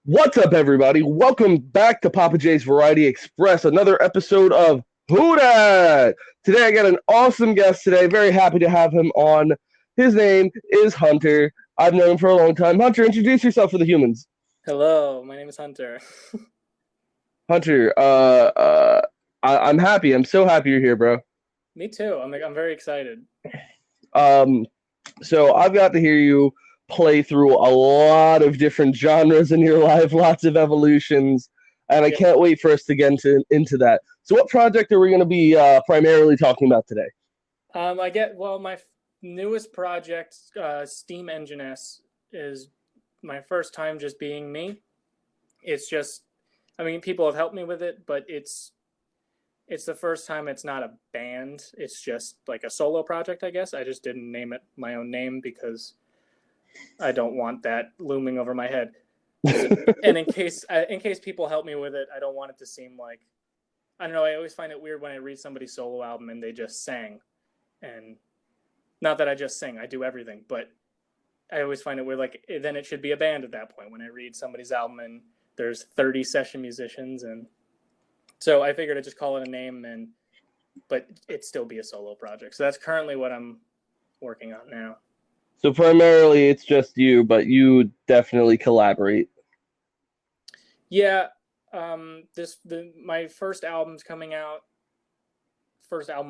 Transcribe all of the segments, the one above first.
What's up, everybody? Welcome back to Papa J's Variety Express, another episode of WhoDat. Today, I got an awesome guest today. Very happy to have him on. His name is Hunter. I've known him for a long time. Hunter, introduce yourself for the humans. Hello, my name is Hunter. Hunter, I'm happy. I'm so happy you're here, bro. Me too. I'm very excited. Um, so I've got to hear you play through a lot of different genres in your life, lots of evolutions, and I Yeah. can't wait for us to get into that. So, what project are we going to be primarily talking about today? My newest project, Steam Engine S, is my first time just being me. It's just, I mean, people have helped me with it, but it's the first time it's not a band. It's just like a solo project, I guess. I just didn't name it my own name because I don't want that looming over my head. And in case people help me with it, I don't want it to seem like, I don't know. I always find it weird when I read somebody's solo album and they just sang, and not that I just sing, I do everything, but I always find it weird. Like, then it should be a band at that point when I read somebody's album and there's 30 session musicians, and so I figured I'd just call it a name, but it still be a solo project. So that's currently what I'm working on now. So, primarily it's just you, but you definitely collaborate. Yeah, my first album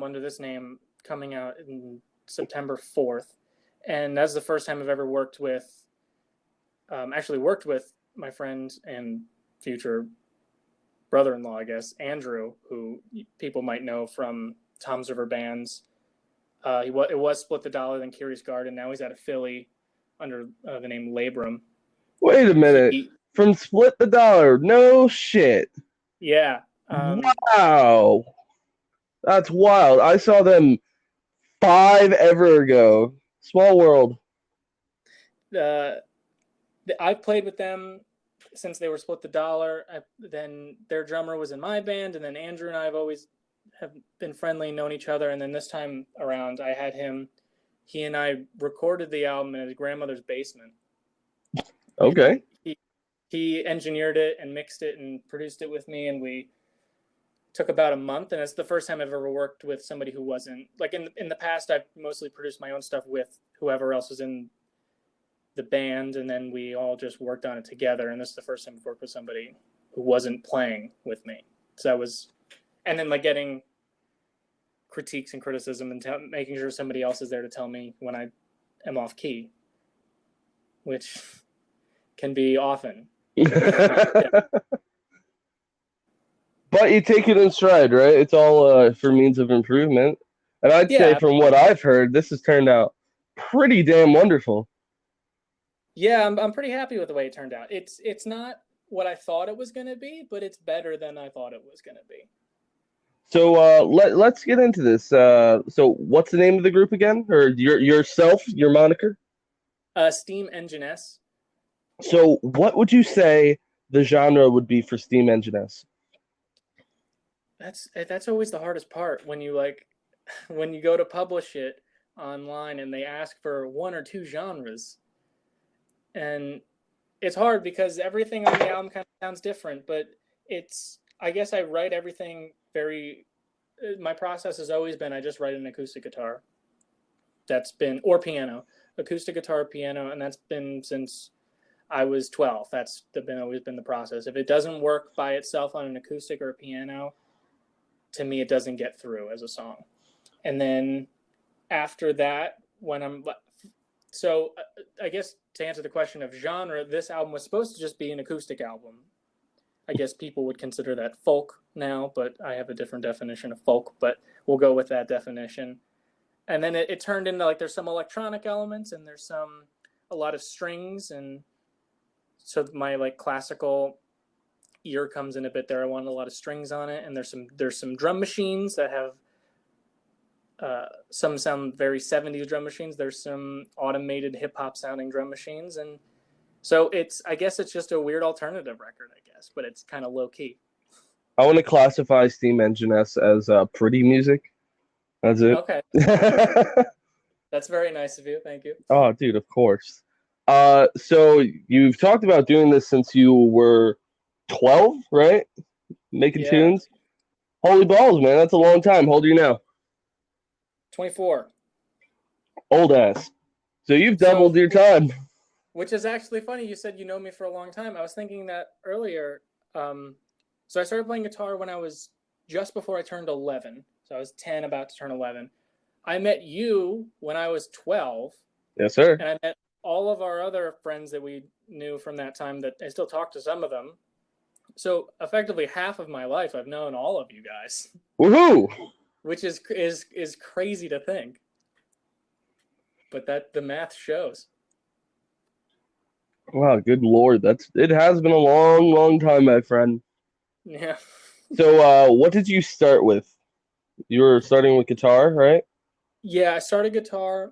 under this name coming out in September 4th, and that's the first time I've ever actually worked with my friend and future brother-in-law, I guess, Andrew, who people might know from Tom's River Bands. It was Split the Dollar, then Curious Garden. Now he's out of Philly under the name Labrum. Wait a minute. He, From Split the Dollar. No shit. yeah, Wow. That's wild. I saw them five ever ago. Small world. uh, I've played with them since they were Split the Dollar. Then their drummer was in my band, and then Andrew and I have been friendly, known each other. And then this time around, I had him. He and I recorded the album in his grandmother's basement. Okay. He engineered it and mixed it and produced it with me, and we took about a month. And it's the first time I've ever worked with somebody who wasn't like in the past. I've mostly produced my own stuff with whoever else was in the band, and then we all just worked on it together. And this is the first time I've worked with somebody who wasn't playing with me. So that was, and then like getting critiques and criticism and making sure somebody else is there to tell me when I am off key, which can be often. But you take it in stride, right? It's all for means of improvement. And I'd say, Yeah, from what I've heard, this has turned out pretty damn wonderful. yeah, I'm pretty happy with the way it turned out. It's not what I thought it was going to be, but it's better than I thought it was going to be. So let's get into this. So what's the name of the group again, or your moniker? Steam Engine S. So what would you say the genre would be for Steam Engine S? That's always the hardest part when you like when you go to publish it online and they ask for one or two genres, and it's hard because everything on the album kind of sounds different. But it's I guess I write everything very. My process has always been I just write an acoustic guitar. That's been or piano, acoustic guitar, piano, and that's been since I was 12. That's always been the process. If it doesn't work by itself on an acoustic or a piano, to me it doesn't get through as a song. And then after that, when I'm so I guess to answer the question of genre, this album was supposed to just be an acoustic album. I guess people would consider that folk now, but I have a different definition of folk, but we'll go with that definition. And then it turned into like there's some electronic elements and there's a lot of strings, and so my like classical ear comes in a bit there. I want a lot of strings on it, and there's some drum machines that have some sound very 70s drum machines. There's some automated hip hop sounding drum machines, and so I guess it's just a weird alternative record, I guess, but it's kind of low key. I want to classify Steam Engine S as pretty music. That's it. Okay, that's very nice of you. Thank you. Oh, dude, of course. So you've talked about doing this since you were 12, right? Making Yeah, tunes. Holy balls, man, that's a long time. How old are you now? 24. Old ass. So you've doubled So, your time. which is actually funny. You said you know me for a long time. I was thinking that earlier. Um, so I started playing guitar when I was just before I turned 11. So I was 10, about to turn 11. I met you when I was 12, Yes, sir. and I met all of our other friends that we knew from that time that I still talk to some of them. So effectively half of my life I've known all of you guys, Woohoo! which is crazy to think. But that the math shows. Wow, good lord, it has been a long, long time, my friend. Yeah. So, what did you start with? You were starting with guitar, right? Yeah, I started guitar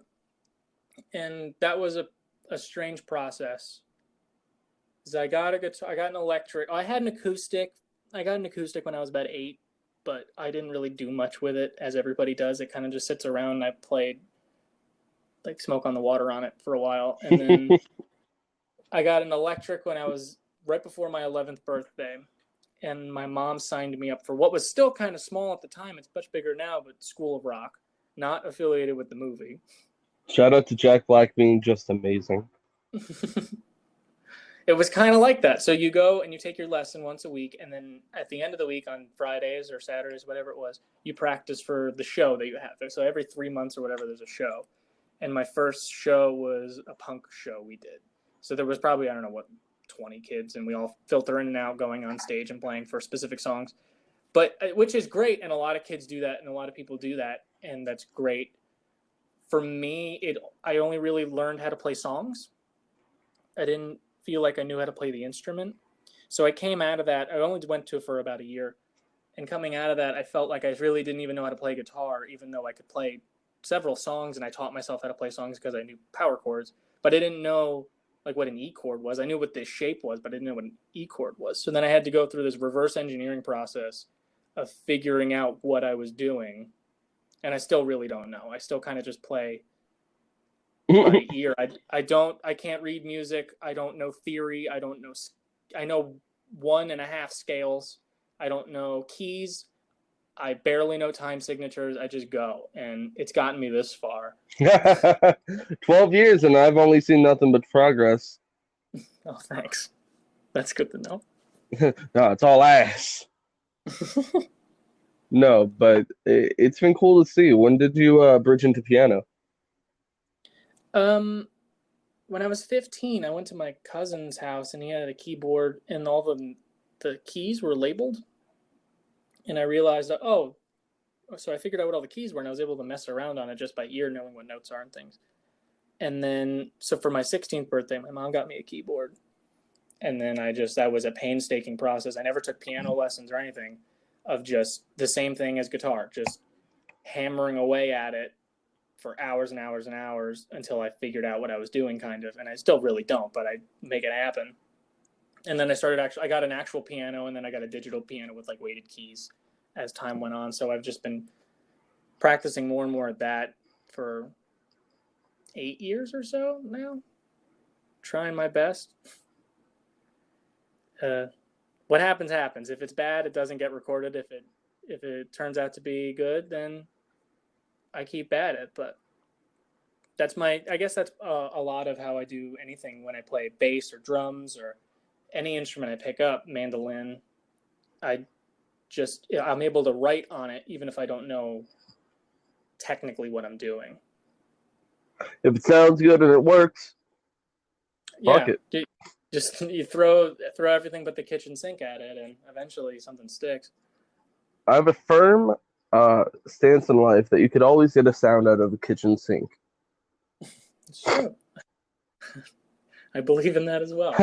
and that was a strange process. Because I got a guitar, I got an electric. I had an acoustic. I got an acoustic when I was about 8, but I didn't really do much with it, as everybody does. It kind of just sits around. And I played like Smoke on the Water on it for a while, and then I got an electric when I was right before my 11th birthday, and my mom signed me up for what was still kind of small at the time. It's much bigger now, but School of Rock, not affiliated with the movie. Shout out to Jack Black being just amazing. It was kind of like that. So you go and you take your lesson once a week, and then at the end of the week on Fridays or Saturdays, whatever it was, you practice for the show that you have there. So every 3 months or whatever, there's a show. And my first show was a punk show we did. So there was probably, I don't know what, 20 kids, and we all filter in and out going on stage and playing for specific songs. But which is great, and a lot of kids do that, and a lot of people do that, and that's great. For me, I only really learned how to play songs. I didn't feel like I knew how to play the instrument. So I came out of that. I only went to it for about a year. And coming out of that, I felt like I really didn't even know how to play guitar, even though I could play several songs and I taught myself how to play songs because I knew power chords. But I didn't know like what an E chord was. I knew what this shape was, but I didn't know what an E chord was. So then I had to go through this reverse engineering process of figuring out what I was doing. And I still really don't know. I still kind of just play by ear. I can't read music. I don't know theory. I know 1.5 scales. I don't know keys. I barely know time signatures. I just go, and it's gotten me this far. 12 years, and I've only seen nothing but progress. Oh, thanks. That's good to know. No, it's all ass. No, but it's been cool to see. When did you bridge into piano? um, when I was 15, I went to my cousin's house, and he had a keyboard, and all the keys were labeled, and I realized that so I figured out what all the keys were, and I was able to mess around on it just by ear, knowing what notes are and things. And then, so for my 16th birthday, my mom got me a keyboard. And then that was a painstaking process. I never took piano lessons or anything, of just the same thing as guitar, just hammering away at it for hours and hours and hours until I figured out what I was doing, kind of. And I still really don't, but I make it happen. And then I got an actual piano, and then I got a digital piano with like weighted keys as time went on. So I've just been practicing more and more at that for 8 years or so now, trying my best. What happens happens. If it's bad, it doesn't get recorded. If it turns out to be good, then I keep at it. But I guess that's a lot of how I do anything when I play bass or drums or any instrument I pick up, mandolin. I'm able to write on it even if I don't know technically what I'm doing. If it sounds good and it works, fuck Yeah, it. just you throw everything but the kitchen sink at it, and eventually something sticks. I have a firm stance in life that you could always get a sound out of a kitchen sink. It's true. I believe in that as well.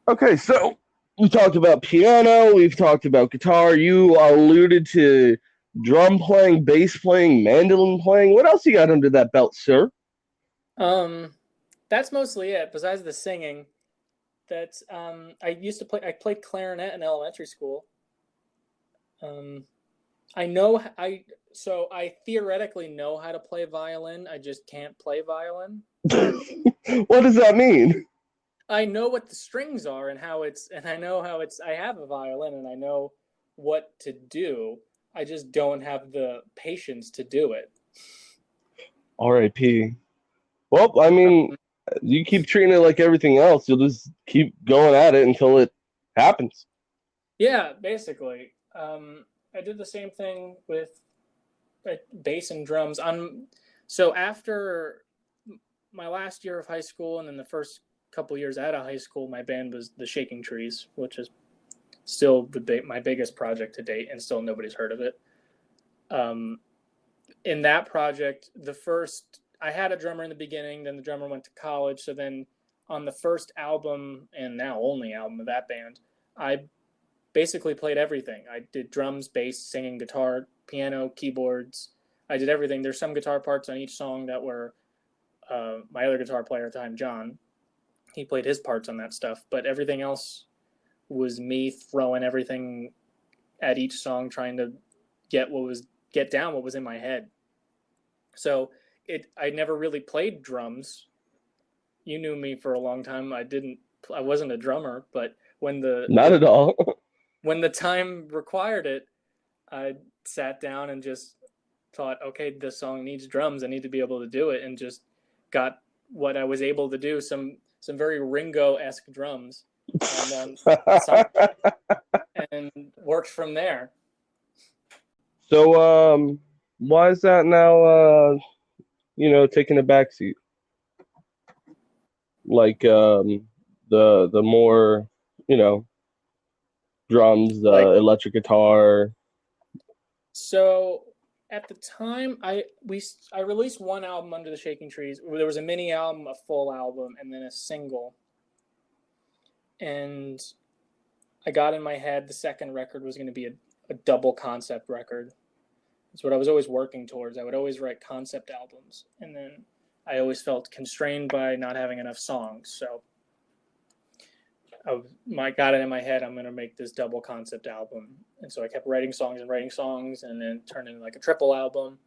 Okay, so we talked about piano, we've talked about guitar. You alluded to drum playing, bass playing, mandolin playing. What else you got under that belt, sir? Um, that's mostly it. Besides the singing, I played clarinet in elementary school. Um, I know So I theoretically know how to play violin. I just can't play violin. What does that mean? I know what the strings are and how it's, and I know how it's. I have a violin and I know what to do. I just don't have the patience to do it. R.I.P. Well, I mean, you keep treating it like everything else. You'll just keep going at it until it happens. Yeah, basically. I did the same thing with bass and drums. So after my last year of high school and then the first couple years out of high school, my band was the Shaking Trees, which is still my biggest project to date, and still nobody's heard of it. In that project, I had a drummer in the beginning, then the drummer went to college. So then on the first album, and now only album of that band, I basically played everything. I did drums, bass, singing, guitar, piano, keyboards. I did everything. There's some guitar parts on each song that were my other guitar player at the time, John. He played his parts on that stuff, but everything else was me throwing everything at each song, trying to get down what was in my head. So I never really played drums. You knew me for a long time. I wasn't a drummer, but Not at all. when the time required it, I sat down and just thought, okay, this song needs drums. I need to be able to do it, and just got what I was able to do. Some very Ringo-esque drums, and and worked from there. So, why is that now? Taking a backseat? Like, the more, you know, drums, Like, electric guitar. so at the time, I released one album under the Shaking Trees. There was a mini album, a full album, and then a single. And I got in my head the second record was going to be a double concept record. It's what I was always working towards. I would always write concept albums, and then I always felt constrained by not having enough songs. So I got it in my head, I'm going to make this double concept album. And so I kept writing songs, and then turned into like a triple album.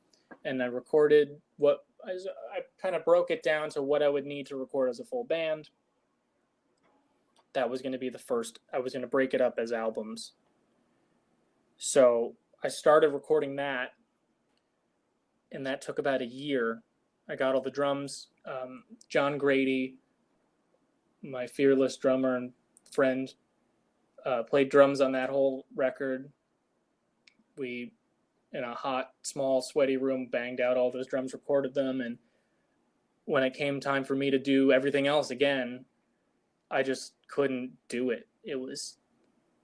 And I recorded I kind of broke it down to what I would need to record as a full band. That was going to be the first. I was going to break it up as albums. So I started recording that, and that took about a year. I got all the drums. John Grady, my fearless drummer and friend, played drums on that whole record. We, in a hot, small, sweaty room, banged out all those drums, recorded them, and when it came time for me to do everything else again, I just couldn't do it.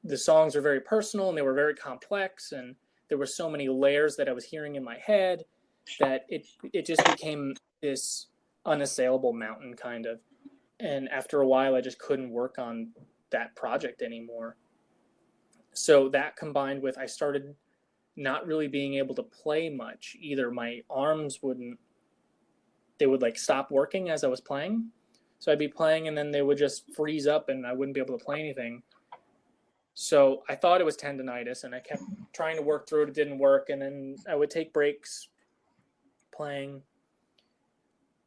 The songs were very personal and they were very complex, and there were so many layers that I was hearing in my head that it just became this unassailable mountain, kind of. And after a while, I just couldn't work on that project anymore. So that, combined with I started not really being able to play much either. My arms they would like stop working as I was playing. So I'd be playing and then they would just freeze up and I wouldn't be able to play anything. So I thought it was tendonitis, and I kept trying to work through it. It didn't work. And then I would take breaks playing.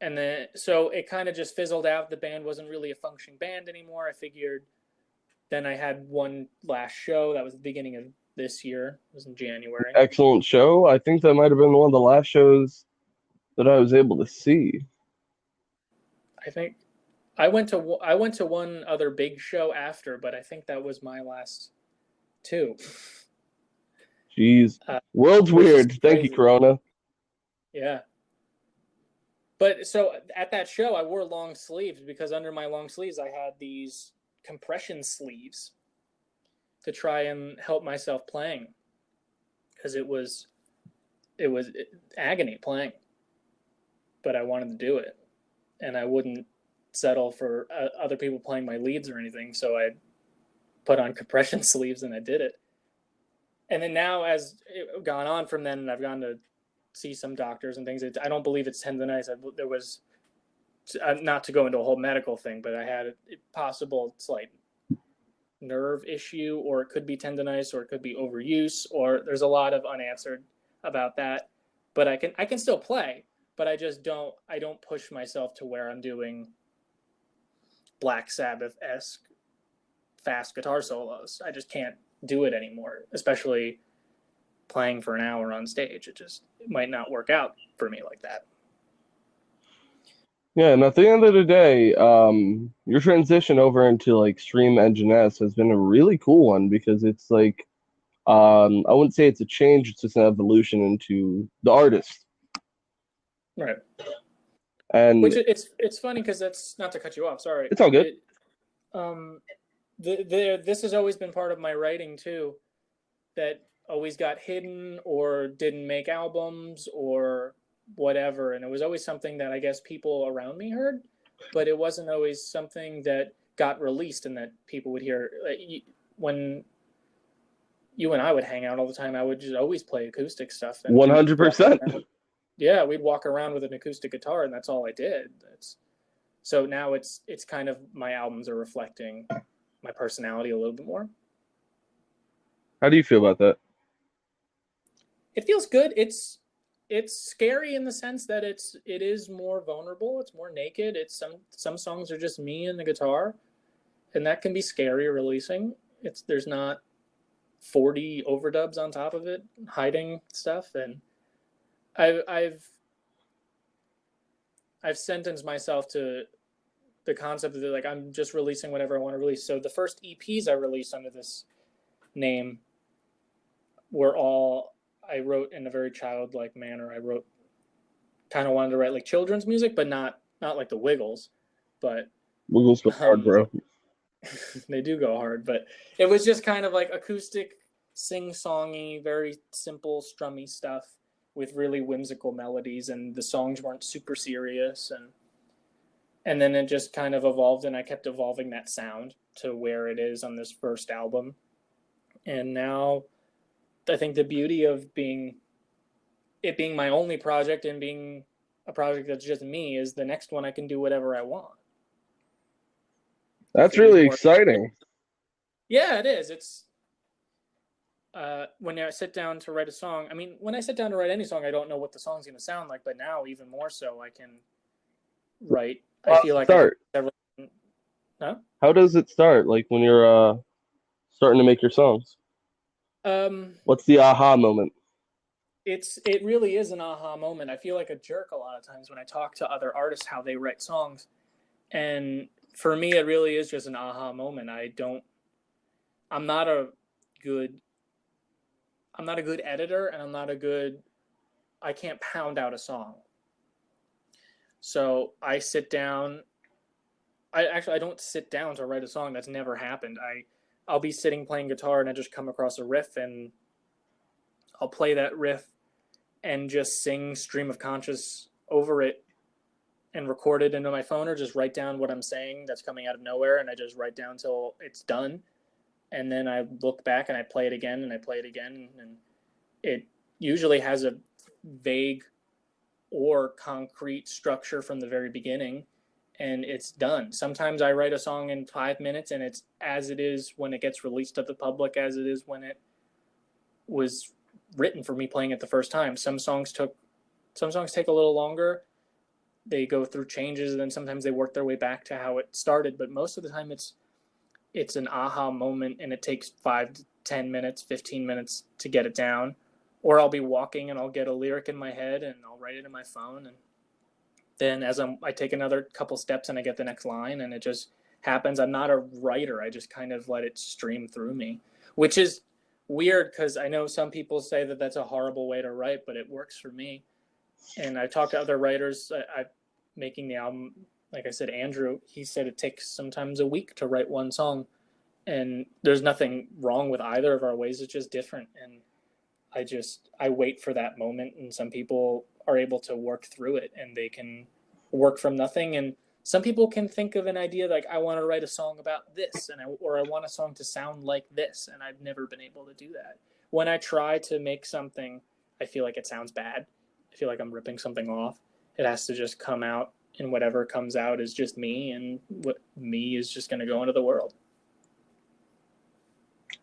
And then, so it kind of just fizzled out. The band wasn't really a functioning band anymore. I figured. Then I had one last show. That was the beginning of this year. It was in January. Excellent show. I think that might have been one of the last shows that I was able to see. I think I went to one other big show after, but I think that was my last two. Jeez. World's weird. Thank you, Corona. Yeah. But so at that show, I wore long sleeves because under my long sleeves, I had these compression sleeves to try and help myself playing, because it was agony playing, but I wanted to do it, and I wouldn't settle for other people playing my leads or anything. So I put on compression sleeves and I did it. And then now, as it gone on from then, I've gone to see some doctors and things. I don't believe it's tendonitis. There was, not to go into a whole medical thing, but I had a possible slight nerve issue, or it could be tendonitis, or it could be overuse, or there's a lot of unanswered. about that. But I can still play, but I don't push myself to where I'm doing Black Sabbath-esque fast guitar solos. I just can't do it anymore, especially playing for an hour on stage. It might not work out for me like that. Yeah, and at the end of the day, your transition over into like Stream Engine S has been a really cool one because it's like, I wouldn't say it's a change, it's just an evolution into the artist. Right. And Which it's funny because that's not to cut you off. Sorry. it's all good. This has always been part of my writing too, that always got hidden or didn't make albums or whatever, and it was always something that I guess people around me heard, but it wasn't always something that got released and that people would hear. Like, when you and I would hang out all the time, I would just always play acoustic stuff. And 100%. Yeah, we'd walk around with an acoustic guitar, and that's all I did. So now it's kind of, my albums are reflecting my personality a little bit more. How do you feel about that? It feels good. It's scary in the sense that it is more vulnerable. It's more naked. Some songs are just me and the guitar, and that can be scary releasing. There's not 40 overdubs on top of it hiding stuff, and I've sentenced myself to the concept that, like, I'm just releasing whatever I want to release. So the first EPs I released under this name were all, I wrote in a very childlike manner. I kind of wanted to write like children's music, but not like the Wiggles. But Wiggles go hard, bro. They do go hard, but it was just kind of like acoustic, sing-songy, very simple, strummy stuff with really whimsical melodies, and the songs weren't super serious, and then it just kind of evolved, and I kept evolving that sound to where it is on this first album. And now I think the beauty of it being my only project and being a project that's just me is the next one I can do whatever I want. That's really exciting. Yeah, it is. It's when I sit down to write a song, I mean, when I sit down to write any song, I don't know what the song's going to sound like, but now even more so, I can write. I feel like start. Huh? How does it start? Like when you're starting to make your songs? What's the aha moment? It really is an aha moment. I feel like a jerk a lot of times when I talk to other artists how they write songs, and for me, it really is just an aha moment. I'm not a good editor, and I can't pound out a song. So I sit down. I don't sit down to write a song. That's never happened. I'll be sitting playing guitar, and I just come across a riff, and I'll play that riff and just sing stream of conscious over it and record it into my phone, or just write down what I'm saying that's coming out of nowhere, and I just write down till it's done. And then I look back and I play it again, and I play it again, and it usually has a vague or concrete structure from the very beginning, and it's done. Sometimes I write a song in 5 minutes, and it's as it is when it gets released to the public, as it is when it was written for me playing it the first time. Some songs take a little longer. They go through changes, and then sometimes they work their way back to how it started. But most of the time, it's an aha moment, and it takes 5 to 10 minutes, 15 minutes to get it down. Or I'll be walking, and I'll get a lyric in my head, and I'll write it in my phone, and then as I take another couple steps, and I get the next line, and it just happens. I'm not a writer. I just kind of let it stream through me, which is weird because I know some people say that that's a horrible way to write, but it works for me. And I talked to other writers. I making the album, like I said, Andrew, he said it takes sometimes a week to write one song, and there's nothing wrong with either of our ways. It's just different, and I wait for that moment, and some people are able to work through it, and they can work from nothing. And some people can think of an idea like, I want to write a song about this, or I want a song to sound like this, and I've never been able to do that. When I try to make something, I feel like it sounds bad. I feel like I'm ripping something off. It has to just come out, and whatever comes out is just me, and what me is just going to go into the world.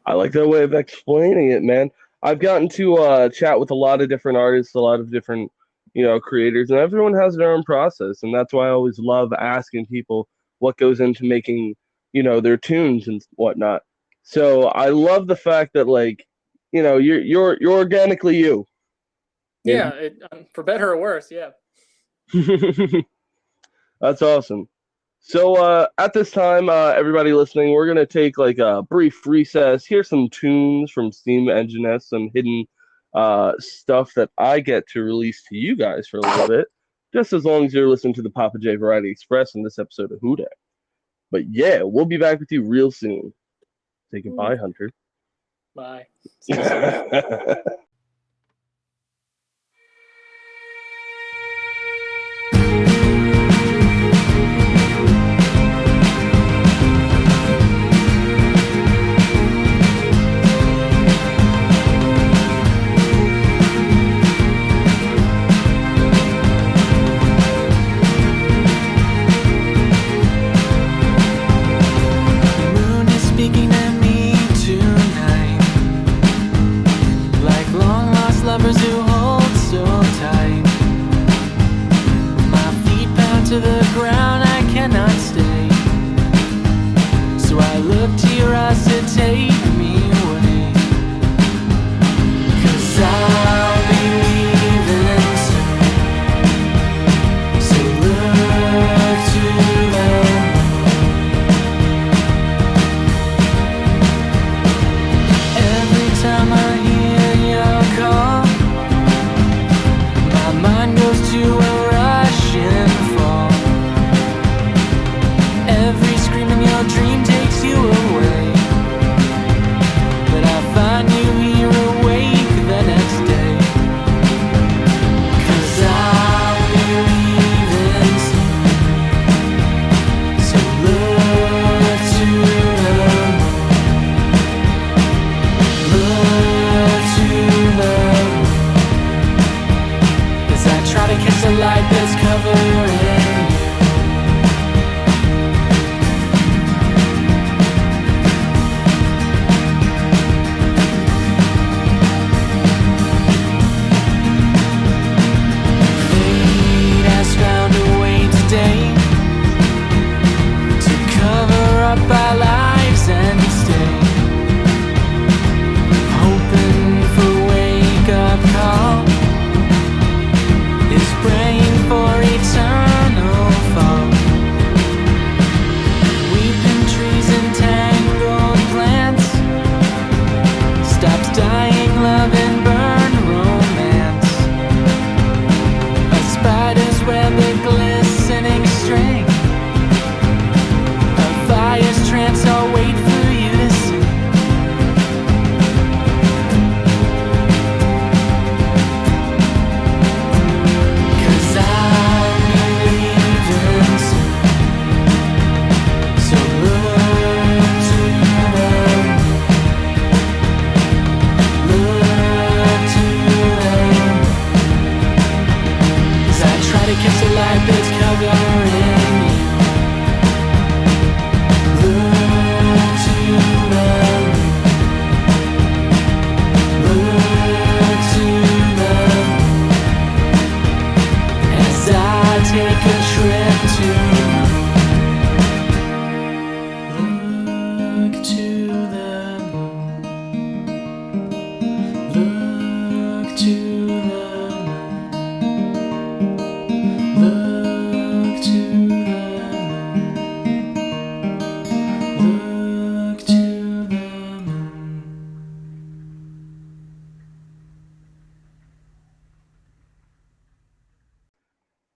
I like that way of explaining it, man. I've gotten to chat with a lot of different artists, a lot of different, creators, and everyone has their own process, and that's why I always love asking people what goes into making, their tunes and whatnot. So I love the fact that like, you're organically you. Yeah, for better or worse, yeah. That's awesome. So at this time, everybody listening, we're gonna take like a brief recess. Here's some tunes from Steam Engine S, some hidden stuff that I get to release to you guys for a little bit, just as long as you're listening to the Papa J Variety Express in this episode of WhoDat. But yeah, we'll be back with you real soon. Say goodbye, Hunter. Bye. See you soon.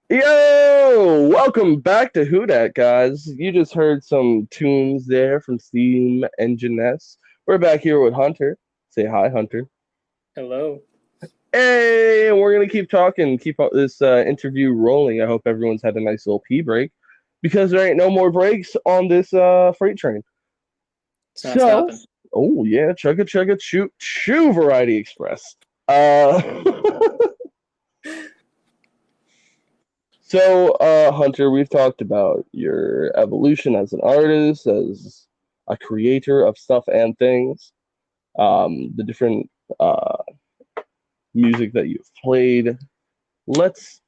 Yo, welcome back to WhoDat, guys. You just heard some tunes there from Steam Engine S. We're back here with Hunter. Say hi, Hunter. Hello. Hey, and we're gonna keep talking, keep this interview rolling. I hope everyone's had a nice little pee break, because there ain't no more breaks on this freight train. It's not stopping. Oh yeah, chugga, chew, Variety Express. So, Hunter, we've talked about your evolution as an artist, as a creator of stuff and things, the different uh, music that you've played. Let's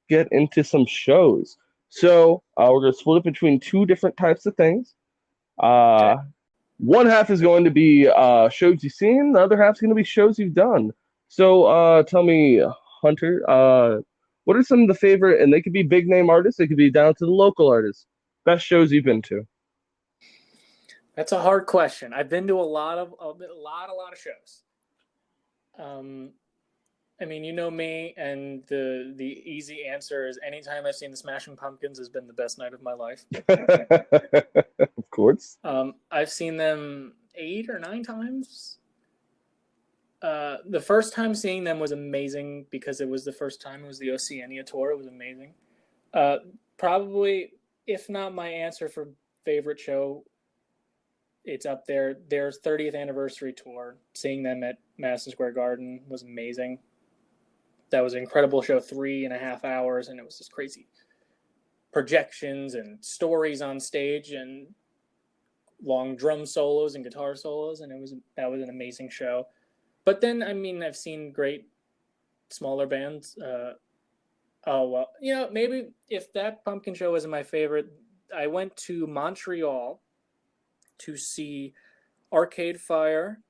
get into some shows. So we're going to split it between two different types of things. Okay. One half is going to be shows you've seen. The other half is going to be shows you've done. So tell me, Hunter, what are some of the favorite, and they could be big name artists, they could be down to the local artists, best shows you've been to? That's a hard question. I've been to a lot of shows. I mean, you know me, and the easy answer is anytime I've seen the Smashing Pumpkins has been the best night of my life. Of course. I've seen them 8 or 9 times. The first time seeing them was amazing because it was the first time it was the Oceania tour. It was amazing. Probably, if not my answer for favorite show, it's up there. Their 30th anniversary tour, seeing them at Madison Square Garden was amazing. That was an incredible show, 3.5 hours, and it was just crazy projections and stories on stage and long drum solos and guitar solos, and that was an amazing show. But then, I mean, I've seen great smaller bands. Oh well, maybe if that Pumpkin show wasn't my favorite, I went to Montreal to see Arcade Fire,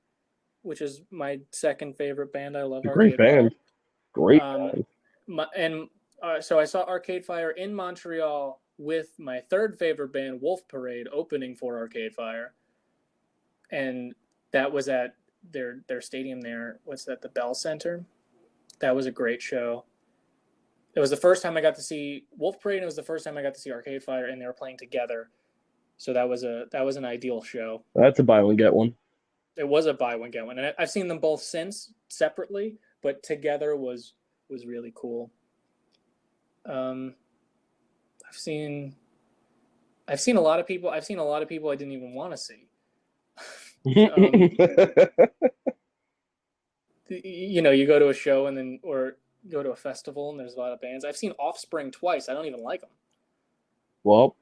which is my second favorite band. I love A great Arcade Fire. band. Great band. So I saw Arcade Fire in Montreal with my third favorite band, Wolf Parade, opening for Arcade Fire, and that was at their stadium there. What's that? The Bell Center. That was a great show. It was the first time I got to see Wolf Parade, and it was the first time I got to see Arcade Fire, and they were playing together. So that was an ideal show. That's a buy one get one. It was a buy one get one, and I've seen them both since separately, but together was really cool. I've seen a lot of people. I've seen a lot of people I didn't even want to see. You go to a show or go to a festival and there's a lot of bands. I've seen Offspring twice. I don't even like them. Well,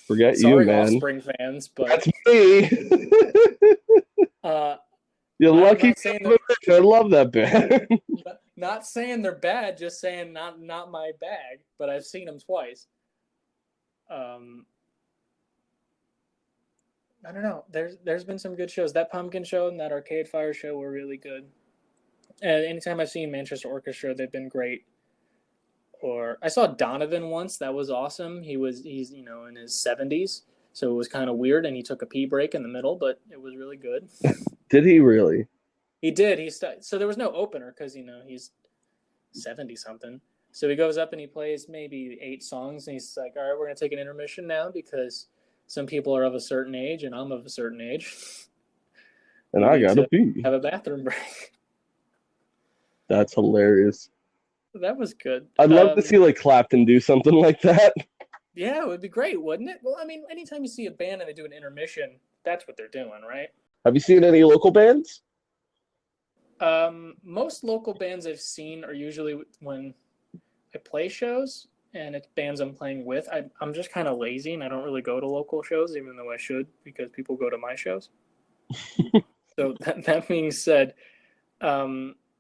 forget Sorry, you, man. Offspring fans, but that's me. You're lucky. I love that band. Not saying they're bad, just saying not my bag. But I've seen them twice. I don't know. There's been some good shows. That Pumpkin show and that Arcade Fire show were really good. And anytime I've seen Manchester Orchestra, they've been great. Or I saw Donovan once. That was awesome. He's in his 70s, so it was kind of weird, and he took a pee break in the middle, but it was really good. Did he really? He did. So there was no opener because he's 70 something. So he goes up and he plays maybe 8 songs, and he's like, "All right, we're gonna take an intermission now because some people are of a certain age, and I'm of a certain age, and I gotta pee. Have a bathroom break." That's hilarious. That was good. I'd love to see Clapton do something like that. Yeah, it would be great, wouldn't it? Well, I mean, anytime you see a band and they do an intermission, that's what they're doing, right? Have you seen any local bands? Most local bands I've seen are usually when I play shows and it's bands I'm playing with. I'm just kind of lazy and I don't really go to local shows, even though I should, because people go to my shows. So that being said,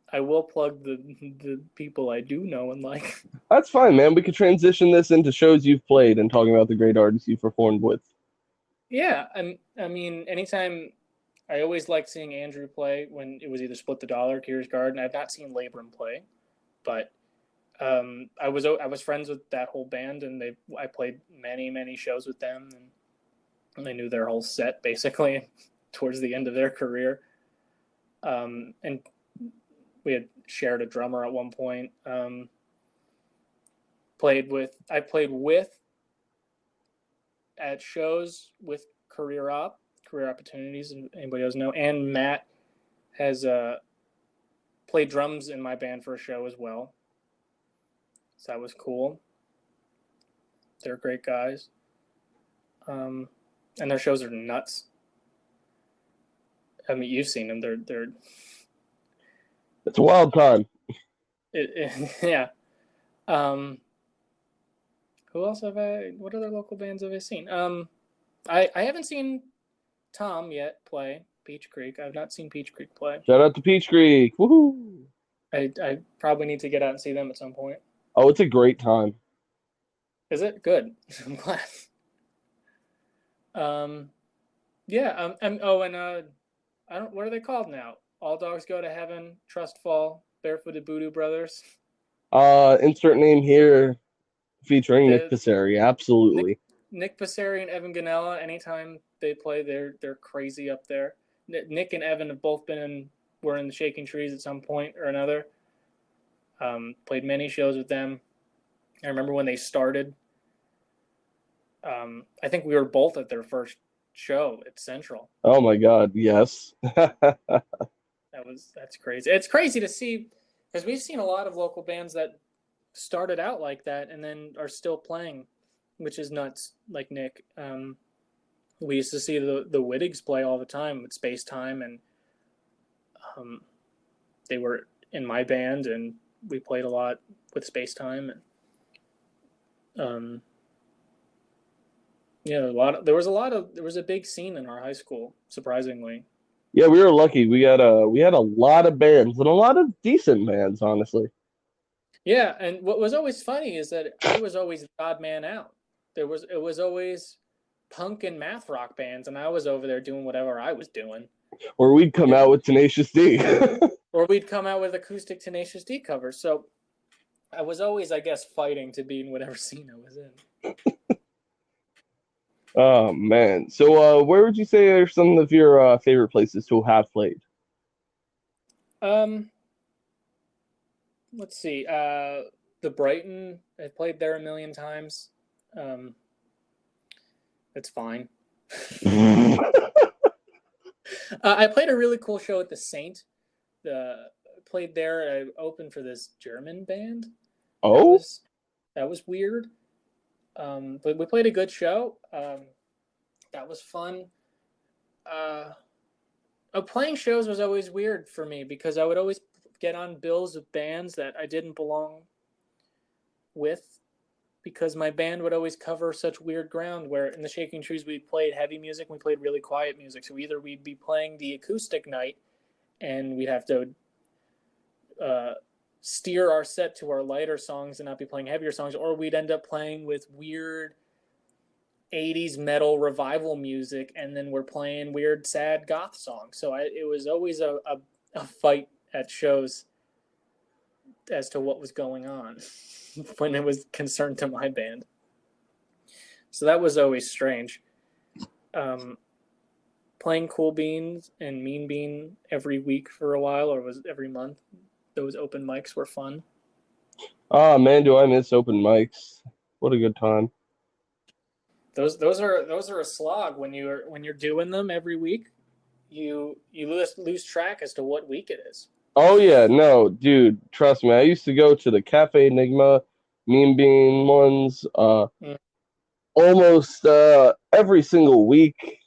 I will plug the people I do know and like. That's fine, man. We could transition this into shows you've played and talking about the great artists you've performed with. Yeah, I mean, anytime. I always liked seeing Andrew play when it was either Split the Dollar or Curious Garden. I've not seen Labrum play, but I was friends with that whole band, and I played many shows with them, and I knew their whole set basically towards the end of their career. And we had shared a drummer at one point. I played with at shows with Career Opportunities, if anybody doesn't know, and Matt has played drums in my band for a show as well. So that was cool. They're great guys. And their shows are nuts. I mean, you've seen them. They're It's a wild time. Yeah. Who else what other local bands have I seen? I haven't seen Tom yet play, Peach Creek. I've not seen Peach Creek play. Shout out to Peach Creek. Woohoo! I probably need to get out and see them at some point. Oh, it's a great time. Is it good? I'm glad. Yeah. I don't. What are they called now? All Dogs Go to Heaven, Trust Fall, Barefooted Voodoo Brothers. Insert name here featuring Nick The Pissari. Absolutely. Nick Pissari and Evan Ganella. Anytime they play, they're crazy up there. Nick and Evan have both were in the Shaking Trees at some point or another. Played many shows with them. I remember when they started. I think we were both at their first show at Central. Oh my God, yes. That's crazy. It's crazy to see because we've seen a lot of local bands that started out like that and then are still playing, which is nuts. Like Nick, we used to see the Wittigs play all the time with Space Time, and they were in my band, and we played a lot with Space Time, and yeah, there was a big scene in our high school, surprisingly. Yeah, we were lucky. We had a lot of bands and a lot of decent bands, honestly. Yeah, and what was always funny is that I was always the odd man out. It was always punk and math rock bands, and I was over there doing whatever I was doing. Or we'd come out with Tenacious D. Or we'd come out with acoustic Tenacious D covers. So I was always, I guess, fighting to be in whatever scene I was in. Oh man. So where would you say are some of your favorite places to have played? Let's see. The Brighton, I played there a million times. It's fine. I played a really cool show at the Saint. Played there. I opened for this German band. Oh, that was weird. But we played a good show. That was fun. Playing shows was always weird for me because I would always get on bills of bands that I didn't belong with because my band would always cover such weird ground where in the Shaking Trees we played heavy music and we played really quiet music. So either we'd be playing the acoustic night and we'd have to steer our set to our lighter songs and not be playing heavier songs, or we'd end up playing with weird 80s metal revival music and then we're playing weird sad goth songs. So it was always a fight at shows as to what was going on when it was concerned to my band. So that was always strange. Playing Cool Beans and Mean Bean every week for a while, or was it every month? Those open mics were fun. oh man, do I miss open mics? What a good time. Those are a slog when you're doing them every week. You lose track as to what week it is. Oh yeah, no, dude, trust me. I used to go to the Cafe Enigma, Mean Bean ones, almost every single week,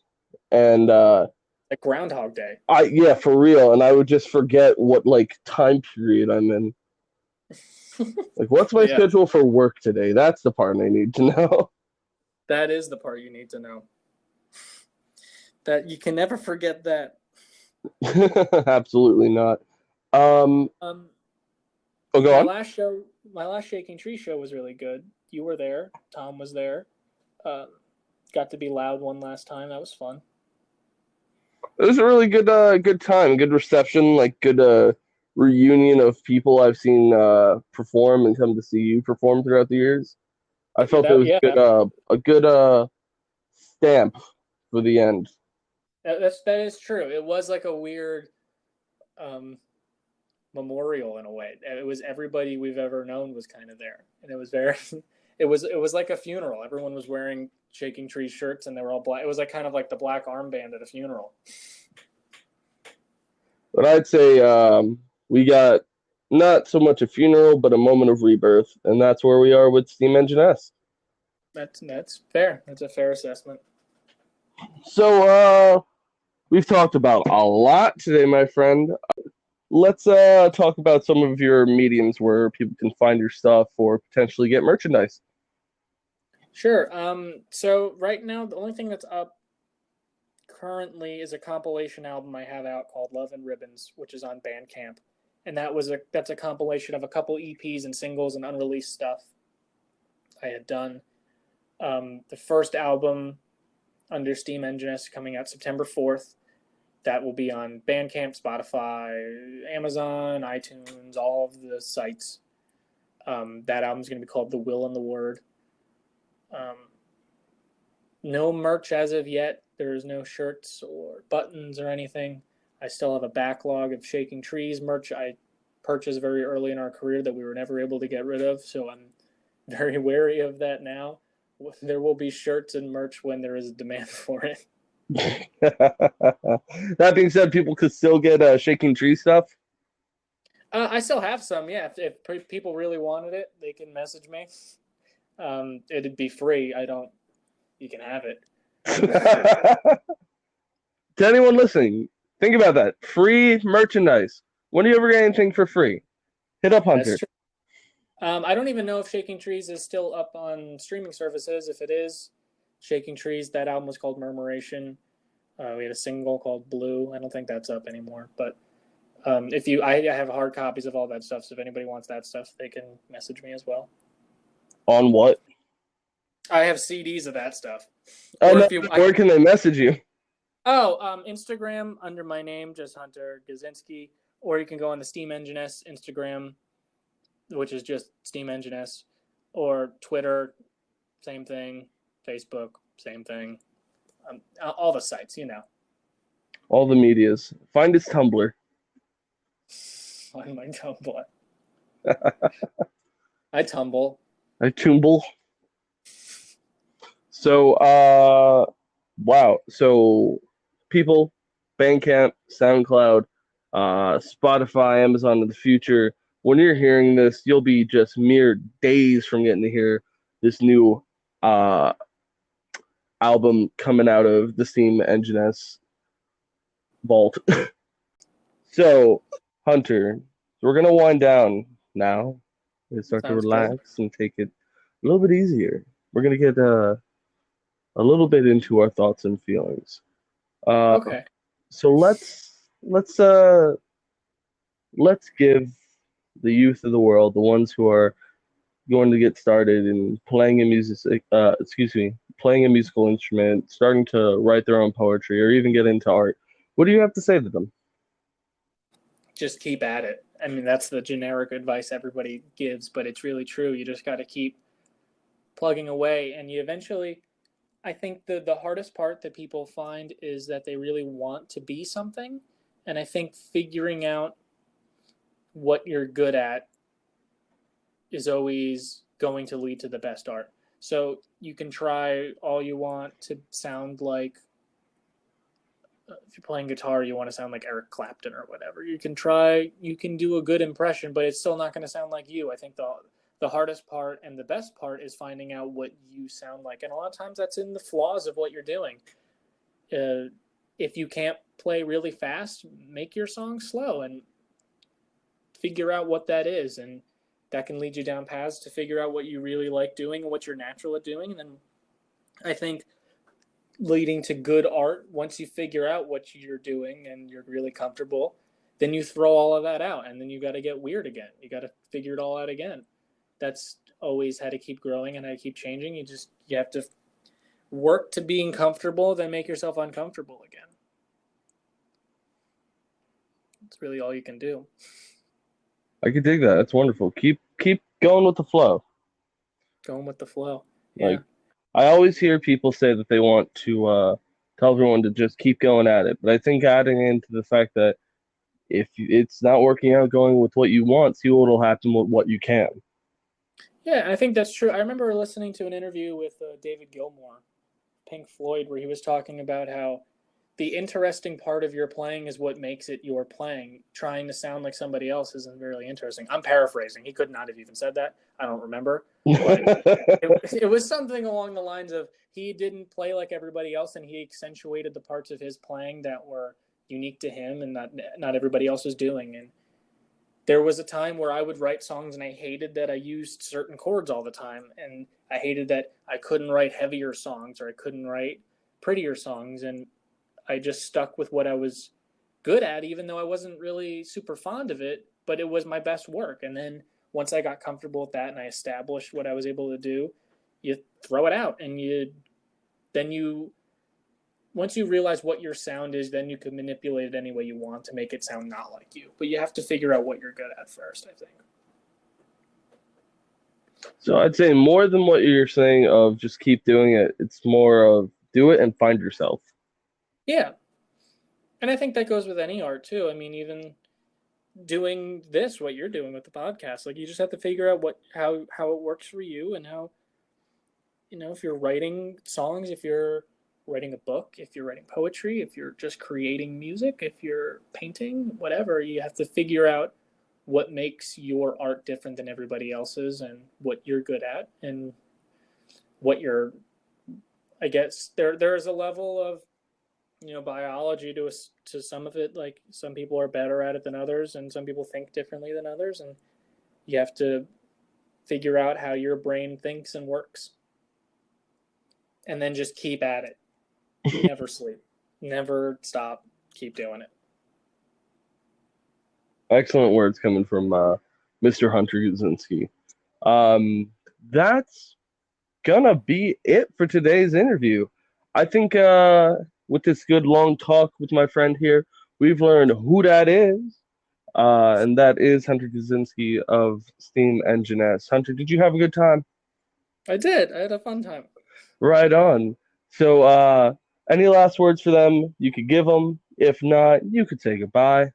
and like Groundhog Day. yeah, for real. And I would just forget what like time period I'm in. Like, what's my schedule for work today? That's the part I need to know. That is the part you need to know. That you can never forget that. Absolutely not. Oh, go on. My last Shaking Tree show was really good. You were there. Tom was there. Got to be loud one last time. That was fun. It was a really good time, good reception, like good reunion of people I've seen perform and come to see you perform throughout the years. I felt it was a good stamp for the end. That is true. It was like a weird memorial in a way. It was everybody we've ever known was kind of there, and it was very. It was like a funeral. Everyone was wearing Shaking Tree shirts, and they were all black. It was like kind of like the black armband at a funeral. But I'd say we got not so much a funeral, but a moment of rebirth, and that's where we are with Steam Engine S. That's fair. That's a fair assessment. So we've talked about a lot today, my friend. Let's talk about some of your mediums where people can find your stuff or potentially get merchandise. Sure. So right now, the only thing that's up currently is a compilation album I have out called Love and Ribbons, which is on Bandcamp. And that's a compilation of a couple EPs and singles and unreleased stuff I had done. The first album under Steam Engine is coming out September 4th. That will be on Bandcamp, Spotify, Amazon, iTunes, all of the sites. That album is going to be called The Will and the Word. No merch as of yet. There's no shirts or buttons or anything. I still have a backlog of Shaking Trees merch I purchased very early in our career that we were never able to get rid of, so I'm very wary of that now. There will be shirts and merch when there is a demand for it. That being said, people could still get Shaking Tree stuff. I still have some, yeah. If people really wanted it, they can message me. It'd be free. You can have it. To anyone listening, think about that. Free merchandise. When do you ever get anything for free? Hit up Hunter. That's true. I don't even know if Shaking Trees is still up on streaming services. If it is, Shaking Trees, that album was called Murmuration. We had a single called Blue. I don't think that's up anymore. But I have hard copies of all that stuff, so if anybody wants that stuff, they can message me as well. On what? I have CDs of that stuff. Where can they message you? Instagram under my name, just Hunter Guzenski, or you can go on the Steam Engine S Instagram, which is just Steam Engine S, or Twitter, same thing, Facebook, same thing, all the sites, All the medias. Find his Tumblr. Find my Tumblr. I tumble. I tumble. So, wow. So, people, Bandcamp, SoundCloud, Spotify, Amazon in the future. When you're hearing this, you'll be just mere days from getting to hear this new album coming out of the Steam Engine S vault. So, Hunter, we're going to wind down now. We're going to start to relax and take it a little bit easier. We're going to get a little bit into our thoughts and feelings. Okay. So let's give the youth of the world, the ones who are going to get started in playing a musical instrument, starting to write their own poetry, or even get into art. What do you have to say to them? Just keep at it. I mean, that's the generic advice everybody gives, but it's really true. You just got to keep plugging away, and you eventually, I think the hardest part that people find is that they really want to be something, and I think figuring out what you're good at is always going to lead to the best art. So you can try all you want to sound like, if you're playing guitar, you want to sound like Eric Clapton or whatever. You can do a good impression, but it's still not going to sound like you. I think the hardest part and the best part is finding out what you sound like. And a lot of times that's in the flaws of what you're doing. If you can't play really fast, make your song slow and figure out what that is. And that can lead you down paths to figure out what you really like doing and what you're natural at doing. And then I think leading to good art, once you figure out what you're doing and you're really comfortable, then you throw all of that out and then you got to get weird again. You got to figure it all out again. That's always how to keep growing and how to keep changing. You have to work to being comfortable, then make yourself uncomfortable again. That's really all you can do. I could dig that. That's wonderful. Keep going with the flow. Going with the flow. Yeah. Like, I always hear people say that they want to tell everyone to just keep going at it. But I think adding into the fact that if it's not working out going with what you want, see what will happen with what you can. Yeah, I think that's true. I remember listening to an interview with David Gilmour, Pink Floyd, where he was talking about how the interesting part of your playing is what makes it your playing. Trying to sound like somebody else isn't really interesting. I'm paraphrasing. He could not have even said that. I don't remember. But it was something along the lines of he didn't play like everybody else, and he accentuated the parts of his playing that were unique to him and not everybody else was doing. And there was a time where I would write songs and I hated that I used certain chords all the time. And I hated that I couldn't write heavier songs or I couldn't write prettier songs. And I just stuck with what I was good at, even though I wasn't really super fond of it, but it was my best work. And then once I got comfortable with that and I established what I was able to do, you throw it out, and once you realize what your sound is, then you can manipulate it any way you want to make it sound not like you. But you have to figure out what you're good at first, I think. So I'd say more than what you're saying of just keep doing it. It's more of do it and find yourself. Yeah. And I think that goes with any art too. I mean, even doing this, what you're doing with the podcast, like you just have to figure out how it works for you, and how, if you're writing songs, if you're writing a book, if you're writing poetry, if you're just creating music, if you're painting, whatever, you have to figure out what makes your art different than everybody else's, and what you're good at, and what you're, I guess there is a level of, biology to some of it. Like some people are better at it than others, and some people think differently than others, and you have to figure out how your brain thinks and works, and then just keep at it. Never sleep, never stop, keep doing it. Excellent words coming from Mr. Hunter Guzenski. That's gonna be it for today's interview. I think with this good long talk with my friend here, we've learned who that is, and that is Hunter Guzenski of Steam Engine S. Hunter, did you have a good time? I did. I had a fun time. Right on. So, any last words for them? You could give them. If not, you could say goodbye.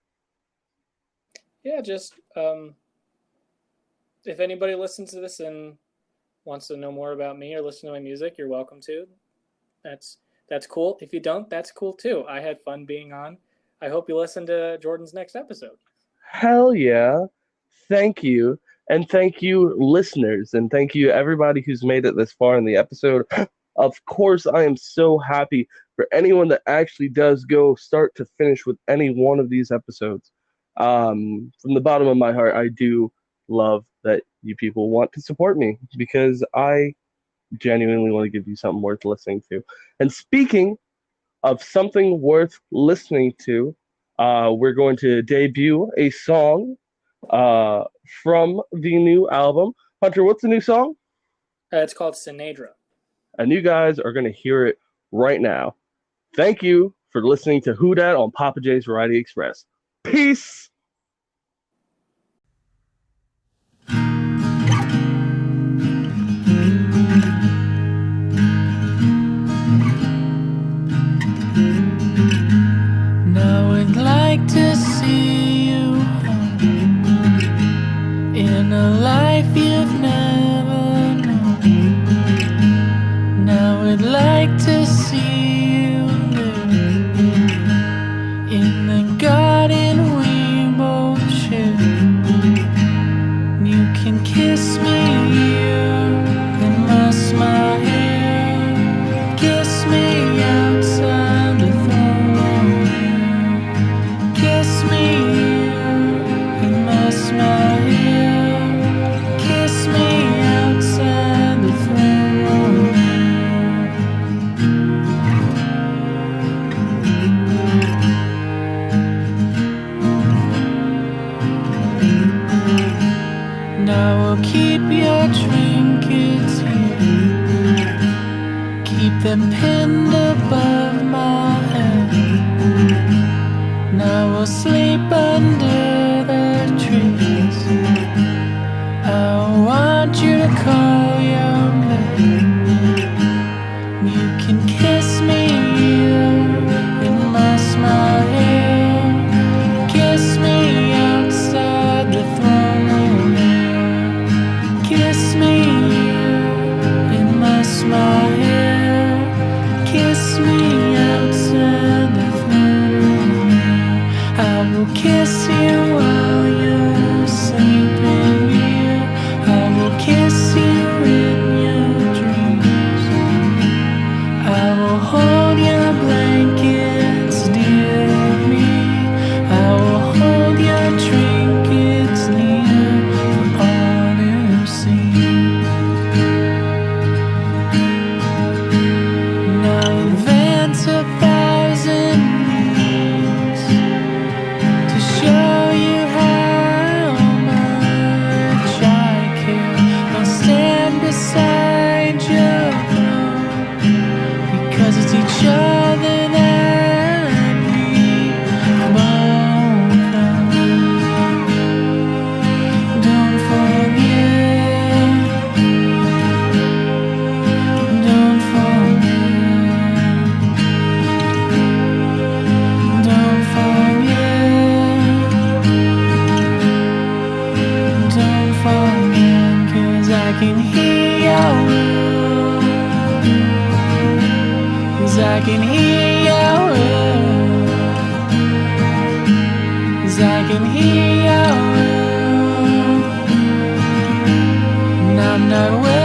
Yeah, just if anybody listens to this and wants to know more about me or listen to my music, you're welcome to. That's cool. If you don't, that's cool too. I had fun being on. I hope you listen to Jordan's next episode. Hell yeah. Thank you. And thank you, listeners. And thank you, everybody who's made it this far in the episode. Of course, I am so happy for anyone that actually does go start to finish with any one of these episodes. From the bottom of my heart, I do love that you people want to support me, because I genuinely want to give you something worth listening to. And speaking of something worth listening to, we're going to debut a song from the new album. Hunter, what's the new song? It's called Sinedra. And you guys are going to hear it right now. Thank you for listening to WhoDat on Papa J's Variety Express. Peace! Now I'd like to see you in a life you've never known. Now I'd like to see you live in the garden we hear your will. And I'm not willing